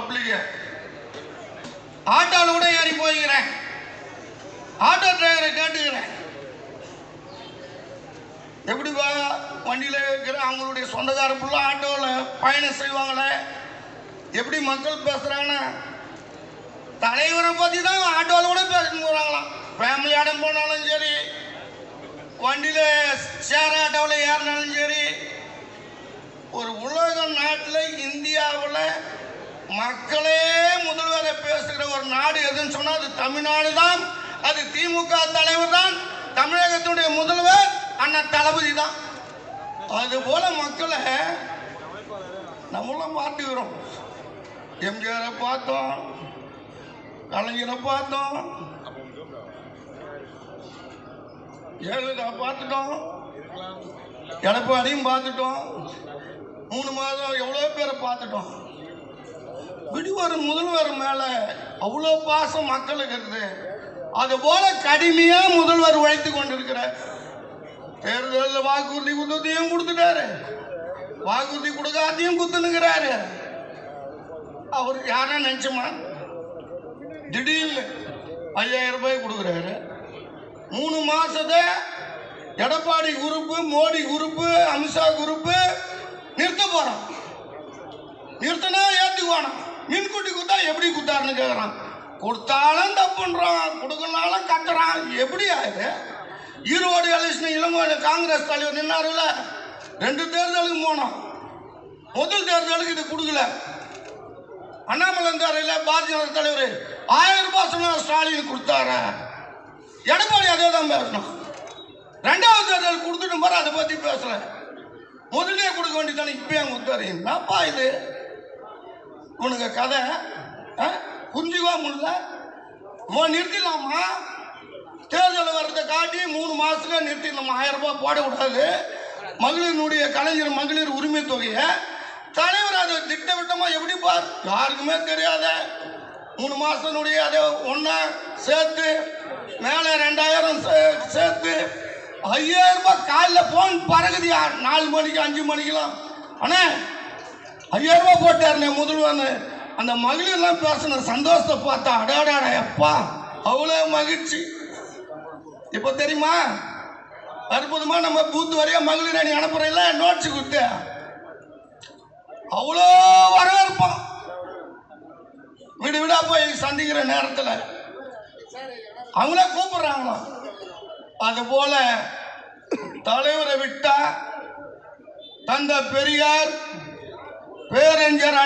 Public ஆட்டோல கூட ஏறி போய்க்கிறேன். ஆட்டோ டிரைவரை கேட்டுக்கிறேன், எப்படிப்பா வண்டியில் இருக்கிற அவங்களுடைய சொந்தக்கார புள்ள ஆட்டோவில் பயணம் செய்வாங்களே, எப்படி மக்கள் பேசுகிறாங்கன்னா தலைவரை பற்றி தான் ஆட்டோவில் கூட பேசிட்டு போகிறாங்களாம். ஃபேமிலியோட போனாலும் சரி, வண்டியில் ஷேர் ஆட்டோவில் ஏறினாலும் சரி. ஒரு உலக நாட்டில் இந்தியாவில் மக்களே முதல்வரை பேசுகிற ஒரு நாடு எதுன்னு சொன்னால் அது தமிழ்நாடு தான். அது திமுக தலைவர் தான். தமிழகத்துடைய முதல்வர் அண்ணன் தளபதி தான். அதுபோல மக்களை நம்மளும் மாற்றுகிறோம். எம்ஜிஆரை பார்த்தோம், கலைஞரை பார்த்தோம், ஜெயலலிதா பார்த்துட்டோம், எடப்பாடியும் பார்த்துட்டோம், 3 மாதம் எவ்வளோ பேரை பார்த்துட்டோம். விடுவார் முதல்வர் மேலே அவ்வளோ பாசம் மக்களுக்கு இருக்குது. அதுபோல கடுமையாக முதல்வர் உழைத்து கொண்டிருக்கிறார். தேர்தலில் வாக்குறுதி குத்தத்தையும் கொடுத்துட்டாரு, வாக்குறுதி கொடுக்காதையும் குத்துனுங்கிறாரு. அவர் யாரா நினைச்சோமா, திடீர்னு 5000 ரூபாய் கொடுக்குறாரு. 3 மாசத்தை Edappadi group, Modi group, Amit Shah group நிறுத்த போறான். நிறுத்தினா ஏற்றுக்குவானா? மின்குட்டி குத்தா எப்படி குத்தாருன்னு கேட்குறான். கொடுத்தாலும் தப்புன்றான், கொடுக்கனாலும் கட்டுறான். எப்படி ஆகுது? ஈரோடு எலெக்ஷன் இளங்கோவன் காங்கிரஸ் தலைவர் நின்னாருல, 2 தேர்தலுக்கு போனோம். முதல் தேர்தலுக்கு இது கொடுக்கல. அண்ணாமலை பாரதிய ஜனதா தலைவர் 1000 ரூபாய் சொன்ன ஸ்டாலின் கொடுத்தாரு. எடப்பாடி அதே தான் பேசணும். 2வது தேர்தல் கொடுத்துட்டு பாரு, அதை பற்றி பேசல. முதலே கொடுக்க வேண்டியதானே, இப்பயே கொடுத்தாரு. என்னப்பா இது உனக்கு கதை? புரிஞ்சுவா முடியல. நிறுத்திடலாமா? தேர்தல் வர்றதை காட்டி 3 மாசத்துல நிறுத்திடலாமா? 1000 ரூபாய் போடக்கூடாது. மகளிருடைய கலைஞர் மகளிர் உரிமை தொகையை தலைவர் அதை திட்டவட்டமா எப்படி பார், யாருக்குமே தெரியாத 3 மாசத்தினுடைய அதை ஒன்னா சேர்த்து மேலே 2000 சேர்த்து 5000 ரூபாய். காலையில் போன் பறகுதியா 4 மணிக்கு 5 மணிக்கெல்லாம். அண்ணே 5000 ரூபாய் போட்டாருண்ணே முதல்வன்னு. அந்த மகளிர்லாம் பேசின சந்தோஷத்தை பார்த்தா அடாடாடா எப்பா அவ்வளோ மகிழ்ச்சி. இப்போ தெரியுமா, அற்புதமா நம்ம பூத்து வரையா மகளிர் அணி அனுப்புறீங்களா, நோட்ஸ் கொடுத்து அவ்வளோ வரவேற்போம். வீடு வீடா போய் சந்திக்கிற நேரத்தில் அவங்களே கூப்பிடுறாங்களாம். அதுபோல தலைவரை விட்டா தந்தை பெரியார், பேரறிஞர்